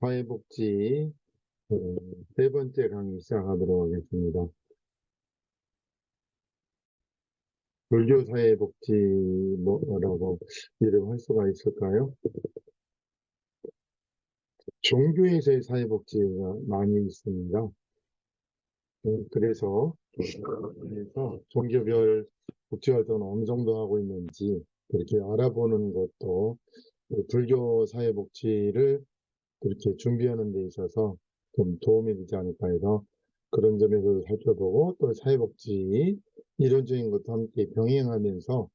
사회복지 어, 세 번째 강의 시작하도록 하겠습니다. 불교 사회복지 뭐라고 이름할 수가 있을까요? 종교에서의 사회복지가 많이 있습니다. 그래서 종교별 복지활동을 어느 정도 하고 있는지 그렇게 알아보는 것도 불교 사회복지를 그렇게 준비하는 데 있어서 좀 도움이 되지 않을까 해서 그런 점에서 살펴보고 또 사회복지 이론적인 것도 함께 병행하면서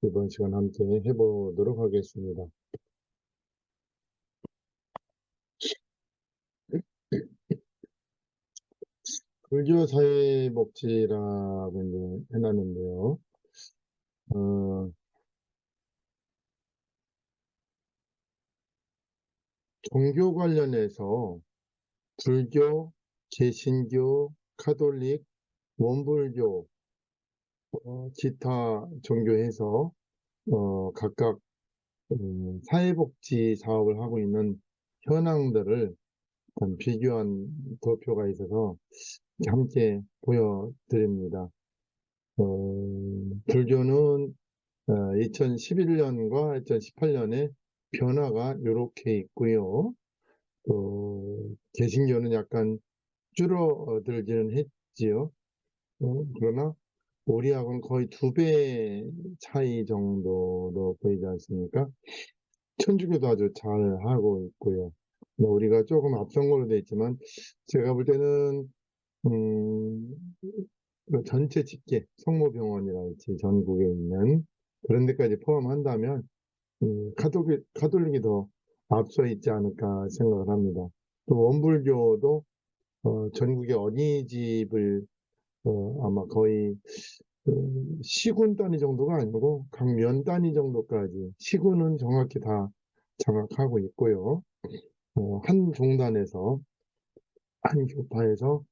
이번 시간 함께 해보도록 하겠습니다. 불교 사회복지라고 이제 해놨는데요. 어, 종교 관련해서 불교, 개신교, 카톨릭, 원불교, 기타 종교에서 각각 사회복지 사업을 하고 있는 현황들을 비교한 도표가 있어서 함께 보여드립니다. 불교는 2011년과 2018년에 변화가 이렇게 있고요. 개신교는 약간 줄어들기는 했지요. 그러나 우리하고는 거의 2배 차이 정도로 보이지 않습니까? 천주교도 아주 잘 하고 있고요. 우리가 조금 앞선 걸로 되어 있지만 제가 볼 때는 그 전체 집계, 성모병원이랄지 전국에 있는 그런 데까지 포함한다면 카톨릭이 더 앞서 있지 않을까 생각을 합니다. 또 원불교도 전국의 어린이집을 아마 거의 시군 단위 정도가 아니고 각 면 단위 정도까지 시군은 정확히 다 장악하고 있고요. 한 종단에서 한 교파에서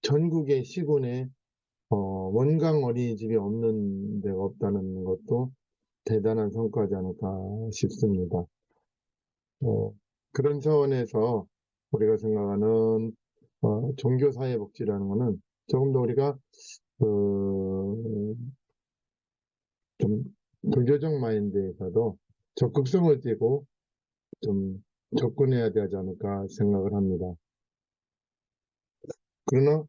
전국의 시군에 원강 어린이집이 없는 데가 없다는 것도 대단한 성과지 않을까 싶습니다. 그런 차원에서 우리가 생각하는 종교사회복지라는 것은 조금 더 우리가 좀 불교적 마인드에서도 적극성을 띠고 좀 접근해야 되지 않을까 생각을 합니다. 그러나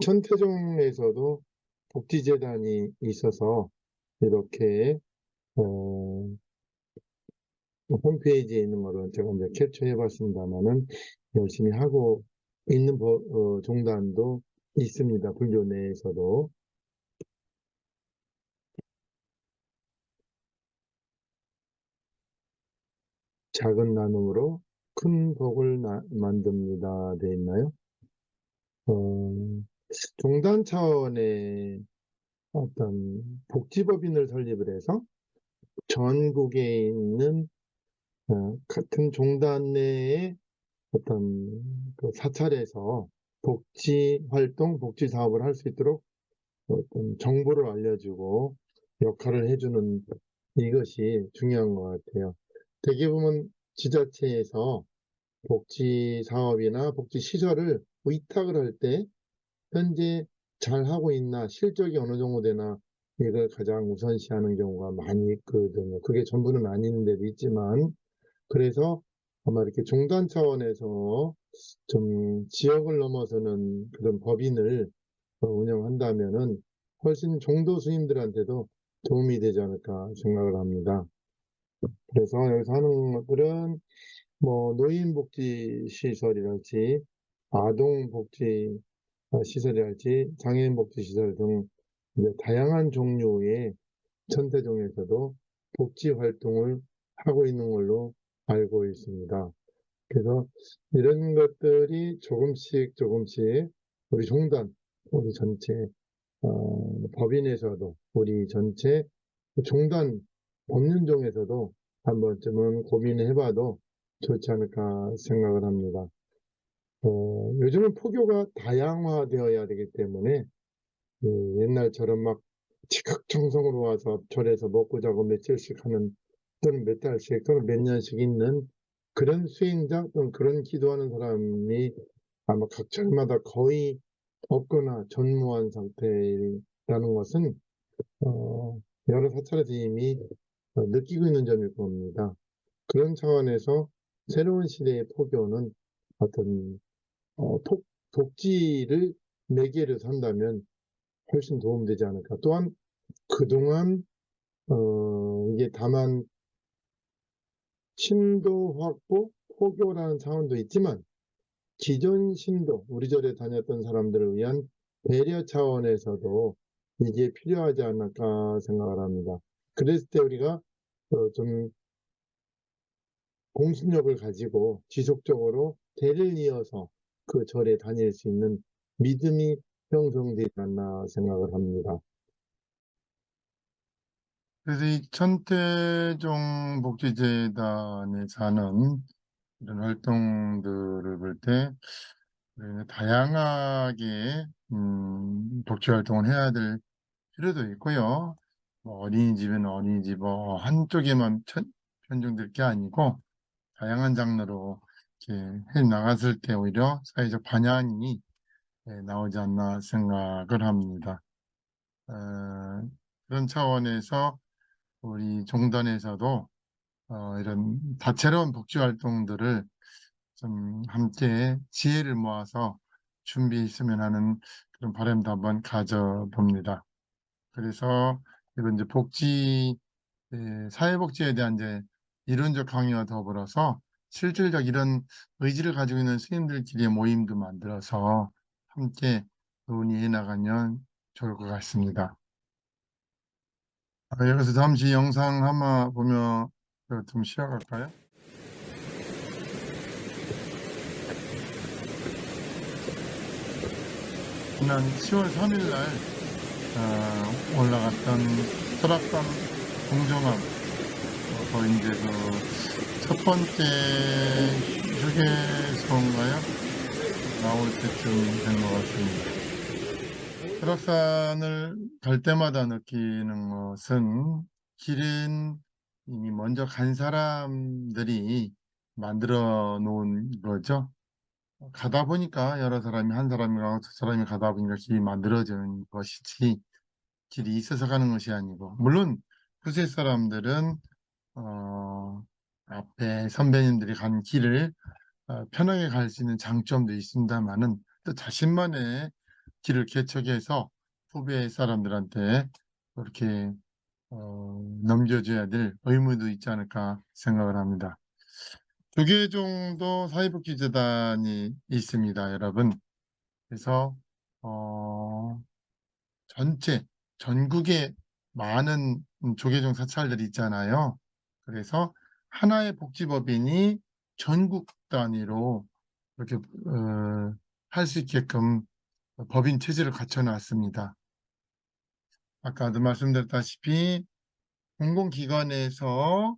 천태종에서도 복지재단이 있어서 이렇게 어, 홈페이지에 있는 거를 제가 이제 캡처해 봤습니다만은 열심히 하고 있는 종단도 있습니다. 불교 내에서도. 작은 나눔으로 큰 복을 만듭니다. 돼 있나요? 어, 종단 차원의 어떤 복지법인을 설립을 해서 전국에 있는 같은 종단 내에 어떤 그 사찰에서 복지 활동, 복지 사업을 할 수 있도록 어떤 정보를 알려주고 역할을 해주는 이것이 중요한 것 같아요. 대개 보면 지자체에서 복지 사업이나 복지 시설을 위탁을 할 때 현재 잘 하고 있나, 실적이 어느 정도 되나 이걸 가장 우선시하는 경우가 많이 있거든요. 그게 전부는 아닌 데도 있지만 그래서 아마 이렇게 종단 차원에서 좀 지역을 넘어서는 그런 법인을 운영한다면은 훨씬 종도 스님들한테도 도움이 되지 않을까 생각을 합니다. 그래서 여기서 하는 것들은 뭐 노인복지시설이랄지 아동복지 시설이랄지 장애인복지시설 등 다양한 종류의 천태종에서도 복지 활동을 하고 있는 걸로 알고 있습니다. 그래서 이런 것들이 조금씩 조금씩 우리 종단, 우리 전체 법인에서도 우리 전체 종단 법륜종에서도 한 번쯤은 고민을 해봐도 좋지 않을까 생각을 합니다. 요즘은 포교가 다양화되어야 되기 때문에 옛날처럼 막 지극정성으로 와서 절에서 먹고 자고 며칠씩 하는 또는 몇 달씩 또는 몇 년씩 있는 그런 수행자 또는 그런 기도하는 사람이 아마 각 절마다 거의 없거나 전무한 상태라는 것은 여러 사찰에서 이미 느끼고 있는 점일 겁니다. 그런 차원에서 새로운 시대의 포교는 어떤 독지를 매개로 산다면 훨씬 도움되지 않을까. 또한 그동안 이게 다만 신도 확보, 포교라는 차원도 있지만 기존 신도, 우리 절에 다녔던 사람들을 위한 배려 차원에서도 이게 필요하지 않을까 생각을 합니다. 그랬을 때 우리가 좀 공신력을 가지고 지속적으로 대를 이어서 그 절에 다닐 수 있는 믿음이 형성되지 않나 생각을 합니다. 그래서 이 천태종 복지재단에서 하는 이런 활동들을 볼 때 다양하게 복지 활동을 해야 될 필요도 있고요. 뭐 어린이집은 어린이집 한쪽에만 편중될 게 아니고 다양한 장르로 이렇게 해 나갔을 때 오히려 사회적 반향이 나오지 않나 생각을 합니다. 그런 차원에서 우리 종단에서도 이런 다채로운 복지 활동들을 좀 함께 지혜를 모아서 준비했으면 하는 그런 바람도 한번 가져봅니다. 그래서 이번 이제 사회복지에 대한 이제 이론적 강의와 더불어서 실질적 이런 의지를 가지고 있는 스님들끼리의 모임도 만들어서 함께 논의해 나가면 좋을 것 같습니다. 여기서 잠시 영상 한번 보며 좀 쉬어갈까요? 지난 10월 3일 날 올라갔던 설악산 공정함 거의 이제 그 첫 번째 휴게소인가요? 나올 때쯤 된 것 같습니다. 설악산을 갈 때마다 느끼는 것은 길은 이미 먼저 간 사람들이 만들어 놓은 거죠. 가다 보니까 여러 사람이 한 사람이 가고 두 사람이 가다 보니까 길이 만들어지는 것이지 길이 있어서 가는 것이 아니고 물론 후세 사람들은 앞에 선배님들이 간 길을 편하게 갈 수 있는 장점도 있습니다만은 또 자신만의 길을 개척해서 후배 사람들한테 그렇게 넘겨줘야 될 의무도 있지 않을까 생각을 합니다. 2개 정도 사회복지재단이 있습니다, 여러분. 그래서 어, 전국에 많은 조계종 사찰들이 있잖아요. 그래서 하나의 복지법인이 전국 단위로 이렇게 할 수 있게끔 법인 체제를 갖춰 놨습니다. 아까도 말씀드렸다시피 공공기관에서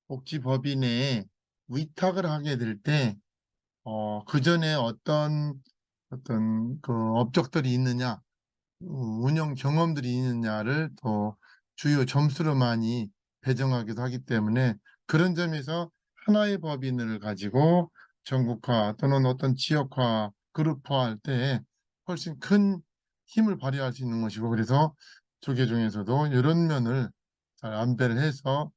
복지법인에 위탁을 하게 될 때 그전에 어떤 그 업적들이 있느냐, 운영 경험들이 있느냐를 더 주요 점수로 많이 배정하기도 하기 때문에 그런 점에서 하나의 법인을 가지고 전국화 또는 어떤 지역화, 그룹화할 때 훨씬 큰 힘을 발휘할 수 있는 것이고 그래서 조계종에서도 이런 면을 잘 안배를 해서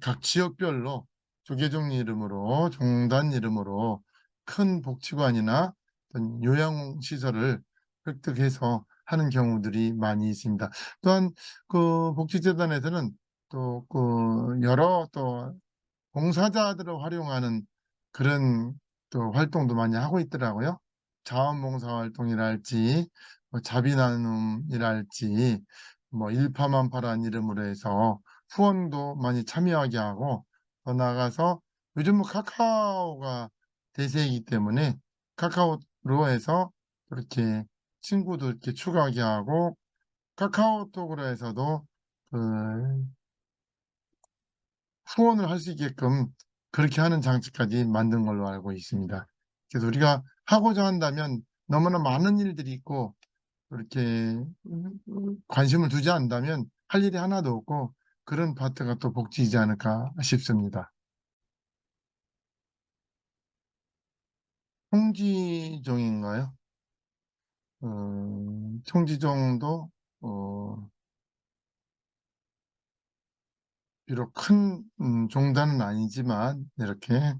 각 지역별로 조계종 이름으로 종단 이름으로 큰 복지관이나 어떤 요양시설을 획득해서 하는 경우들이 많이 있습니다. 또한 그 복지재단에서는 또 그 여러 또 봉사자들을 활용하는 그런 또 활동도 많이 하고 있더라고요. 자원봉사 활동이랄지 자비 나눔이랄지 일파만파라는 이름으로 해서 후원도 많이 참여하게 하고 더 나아가서 요즘은 카카오가 대세이기 때문에 카카오로 해서 그렇게 친구도 이렇게 추가하게 하고 카카오톡으로 해서도 그 후원을 할 수 있게끔 그렇게 하는 장치까지 만든 걸로 알고 있습니다. 그래서 우리가 하고자 한다면 너무나 많은 일들이 있고 그렇게 관심을 두지 않는다면 할 일이 하나도 없고 그런 파트가 또 복지이지 않을까 싶습니다. 총지종인가요? 총지종도 비록 큰 종단은 아니지만 이렇게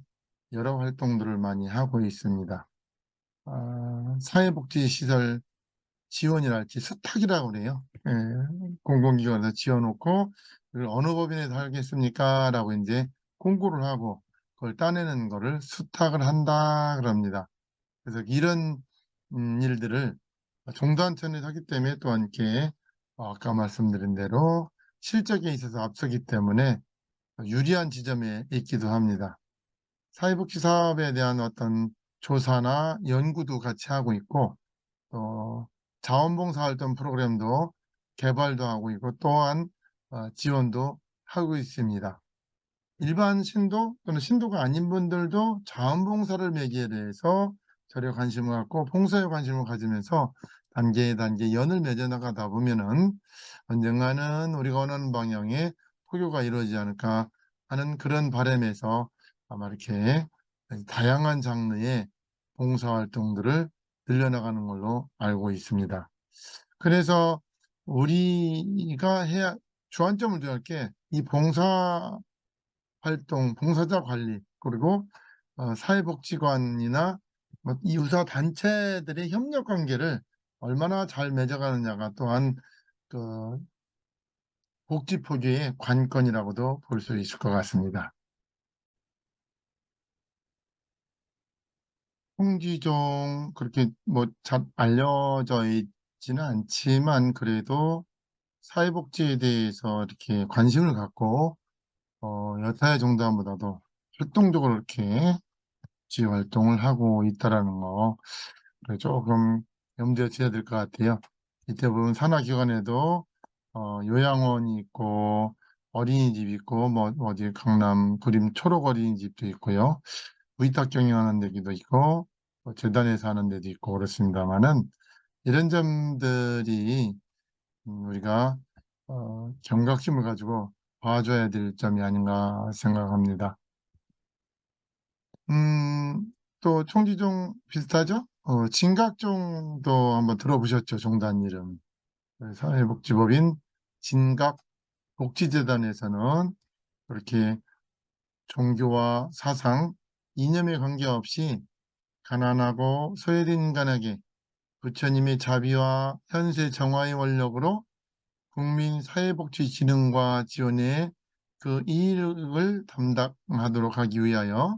여러 활동들을 많이 하고 있습니다. 사회복지시설 지원이랄지 수탁이라고 그래요. 예, 공공기관에서 지어놓고 그걸 어느 법인에서 하겠습니까? 라고 이제 공고를 하고 그걸 따내는 거를 수탁을 한다 그럽니다. 그래서 이런 일들을 종단체에서 하기 때문에 또한 이렇게 아까 말씀드린 대로 실적에 있어서 앞서기 때문에 유리한 지점에 있기도 합니다. 사회복지 사업에 대한 어떤 조사나 연구도 같이 하고 있고 또 자원봉사활동 프로그램도 개발도 하고 있고 또한 지원도 하고 있습니다. 일반 신도 또는 신도가 아닌 분들도 자원봉사를 매개로 절에 관심을 갖고 봉사에 관심을 가지면서 단계 연을 맺어 나가다 보면은 언젠가는 우리가 원하는 방향의 포교가 이루어지지 않을까 하는 그런 바람에서 아마 이렇게 다양한 장르의 봉사활동들을 늘려나가는 걸로 알고 있습니다. 그래서 우리가 해야 주안점을 두할 게 이 봉사활동, 봉사자 관리 그리고 사회복지관이나 이 유사 단체들의 협력 관계를 얼마나 잘 맺어가느냐가 또한 그 복지 포교의 관건이라고도 볼 수 있을 것 같습니다. 홍지종 그렇게 뭐 잘 알려져 있지는 않지만 그래도 사회복지에 대해서 이렇게 관심을 갖고 여타의 종단보다도 활동적으로 이렇게 지휘 활동을 하고 있다라는 거 조금 염두에 둬야 될 것 같아요. 이때 보면 산하기관에도 요양원이 있고 어린이집 있고 뭐 어디 강남 구림 초록 어린이집도 있고요. 위탁 경영하는 데도 있고 재단에서 하는 데도 있고 그렇습니다만은 이런 점들이 우리가 경각심을 가지고 봐줘야 될 점이 아닌가 생각합니다. 또 총지종 비슷하죠? 진각종도 한번 들어보셨죠? 종단 이름. 사회복지법인 진각복지재단에서는 그렇게 종교와 사상, 이념에 관계없이 가난하고 소외된 인간에게 부처님의 자비와 현세 정화의 원력으로 국민 사회복지진흥과 지원에 그 이익을 담당하도록 하기 위하여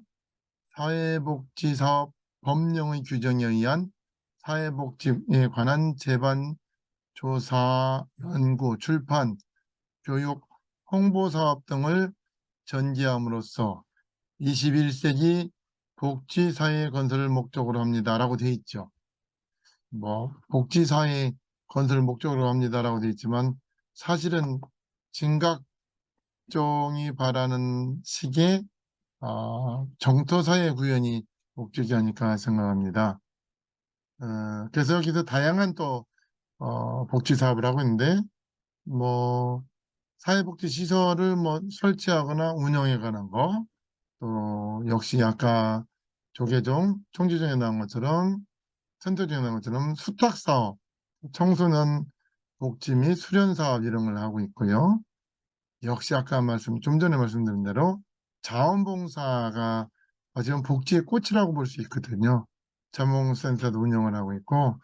사회복지사업 법령의 규정에 의한 사회복지에 관한 제반, 조사, 연구, 출판, 교육, 홍보사업 등을 전개함으로써 21세기 복지사회 건설을 목적으로 합니다라고 되어 있죠. 뭐 복지사회 건설을 목적으로 합니다라고 되어 있지만 사실은 진각종이 바라는 식의 정토사회 구현이 목적이 아닐까 생각합니다. 그래서 여기서 다양한 또 복지 사업을 하고 있는데 뭐 사회복지 시설을 뭐 설치하거나 운영해 가는 거, 또 역시 아까 조계종 총지종에 나온 것처럼 선조종에 나온 것처럼 수탁 사업, 청소년 복지 및 수련 사업 이런 걸 하고 있고요. 역시 아까 좀 전에 말씀드린 대로 자원봉사가 지금 복지의 꽃이라고 볼 수 있거든요. 자원봉사센터도 운영을 하고 있고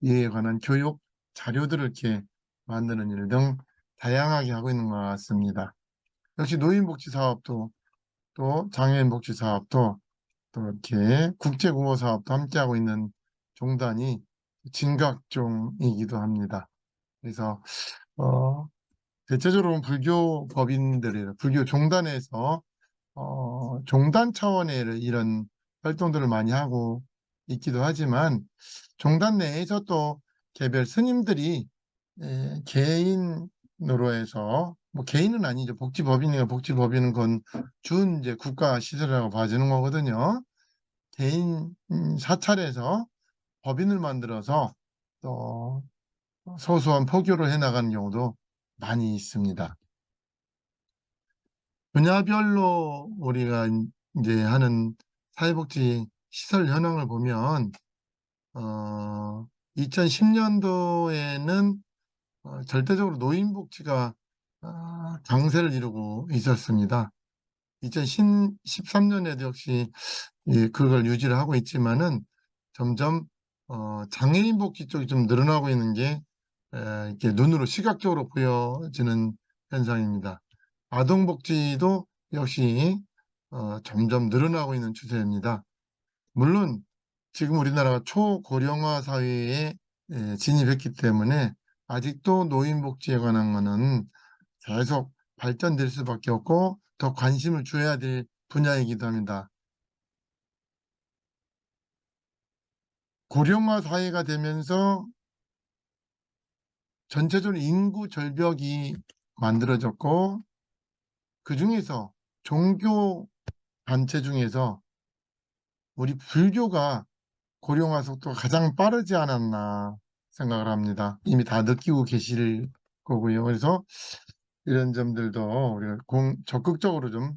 이에 관한 교육 자료들을 이렇게 만드는 일 등 다양하게 하고 있는 것 같습니다. 역시 노인복지 사업도 또 장애인 복지 사업도 또 이렇게 국제구호 사업도 함께하고 있는 종단이 진각종이기도 합니다. 그래서 어, 대체적으로 불교 법인들이 불교 종단에서 종단 차원의 이런 활동들을 많이 하고 있기도 하지만 종단 내에서 또 개별 스님들이 개인으로 해서 뭐 개인은 아니죠. 복지법인이니까 복지법인은 그건 준 이제 국가 시설이라고 봐주는 거거든요. 개인 사찰에서 법인을 만들어서 또 소소한 포교를 해나가는 경우도 많이 있습니다. 분야별로 우리가 이제 하는 사회복지 시설 현황을 보면 2010년도에는 절대적으로 노인복지가 강세를 이루고 있었습니다. 2013년에도 역시 그걸 유지를 하고 있지만은 점점 장애인 복지 쪽이 좀 늘어나고 있는 게 이렇게 눈으로 시각적으로 보여지는 현상입니다. 아동 복지도 역시 점점 늘어나고 있는 추세입니다. 물론 지금 우리나라가 초고령화 사회에 진입했기 때문에 아직도 노인 복지에 관한 거는 계속 발전될 수밖에 없고 더 관심을 줘야 될 분야이기도 합니다. 고령화 사회가 되면서 전체적으로 인구 절벽이 만들어졌고, 그중에서 종교 단체 중에서 우리 불교가 고령화 속도가 가장 빠르지 않았나 생각을 합니다. 이미 다 느끼고 계실 거고요. 그래서 이런 점들도 우리가 적극적으로 좀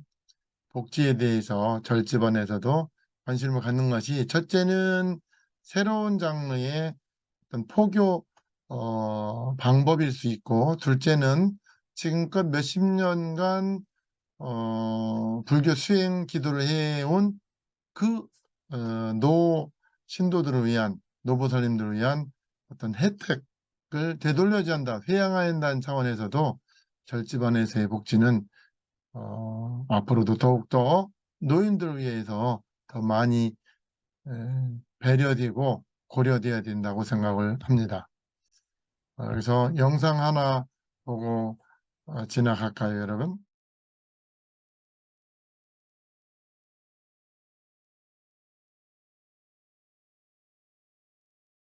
복지에 대해서 절집안에서도 관심을 갖는 것이, 첫째는 새로운 장르의 어떤 포교 방법일 수 있고, 둘째는 지금껏 몇십 년간 불교 수행 기도를 해온 그 신도들을 위한, 노보살님들을 위한 어떤 혜택을 되돌려줘야 한다, 회양해야 한다는 차원에서도 절집안에서의 복지는 앞으로도 더욱더 노인들을 위해서 더 많이 배려되고 고려돼야 된다고 생각을 합니다. 그래서 영상 하나 보고 지나갈까요, 여러분?